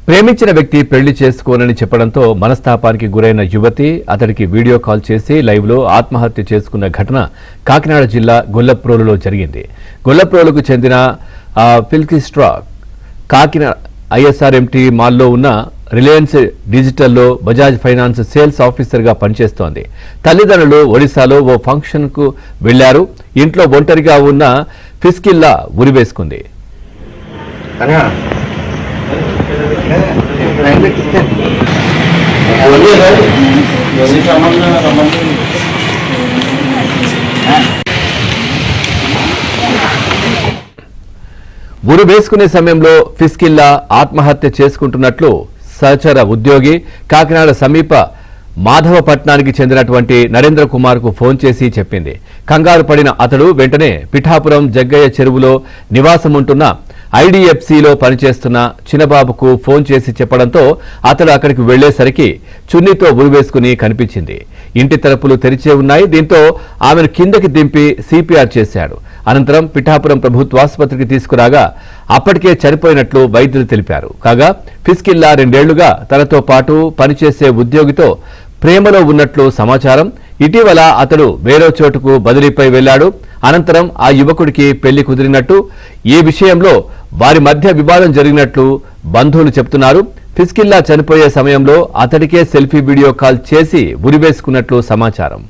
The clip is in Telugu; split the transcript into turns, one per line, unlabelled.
ప్రేమించిన వ్యక్తి పెళ్లి చేసుకోనని చెప్పడంతో మనస్తాపానికి గురైన యువతి అతడికి వీడియో కాల్ చేసి లైవ్ లో ఆత్మహత్య చేసుకున్న ఘటన కాకినాడ జిల్లా గొల్లప్రోలులో జరిగింది. గొల్లప్రోలుకు చెందిన ఫిల్కిస్ట్రా కాకినాడ ఐఎస్ఆర్ఎంటీ మాల్లో ఉన్న రిలయన్స్ డిజిటల్లో బజాజ్ ఫైనాన్స్ సేల్స్ ఆఫీసర్ గా పనిచేస్తోంది. తల్లిదండ్రులు ఒడిశాలో ఓ ఫంక్షన్ కు వెళ్లారు. ఇంట్లో ఒంటరిగా ఉన్న ఫిస్కిల్లా ఉరివేసుకుంది. ఉరి వేసుకునే సమయంలో ఫిస్కిల్లా ఆత్మహత్య చేసుకుంటున్నట్లు సహచర ఉద్యోగి కాకినాడ సమీప మాధవపట్నానికి చెందినటువంటి నరేంద్ర కుమార్ కు ఫోన్ చేసి చెప్పింది. కంగారు పడిన అతడు వెంటనే పిఠాపురం జగ్గయ్య చెరువులో నివాసముంటున్న ఐడిఎఫ్సిలో పనిచేస్తున్న చిన్నబాబుకు ఫోన్ చేసి చెప్పడంతో అతడు అక్కడికి వెళ్లేసరికి చున్నీతో ఉరివేసుకుని కనిపించింది. ఇంటి తలుపులు తెరిచే ఉన్నాయి. దీంతో ఆమెను కిందకి దింపి సిపిఆర్ చేశాడు. అనంతరం పిఠాపురం ప్రభుత్వాసుపత్రికి తీసుకురాగా అప్పటికే చనిపోయినట్లు వైద్యులు తెలిపారు. కాగా ఫిస్కిల్లా 2 ఏళ్లుగా తనతో పాటు పనిచేసే ఉద్యోగితో ప్రేమలో ఉన్నట్లు సమాచారం. ఇటీవల అతడు వేరే చోటుకు బదిలీపై వెళ్లాడు. అనంతరం ఆ యువకుడికి పెళ్లి కుదిరినట్టు, ఈ విషయంలో వారి మధ్య వివాదం జరిగినట్లు బంధువులు చెబుతున్నారు. ఫిస్కిల్లా చనిపోయే సమయంలో అతడికే సెల్ఫీ వీడియో కాల్ చేసి ఉరివేసుకున్నట్లు సమాచారం.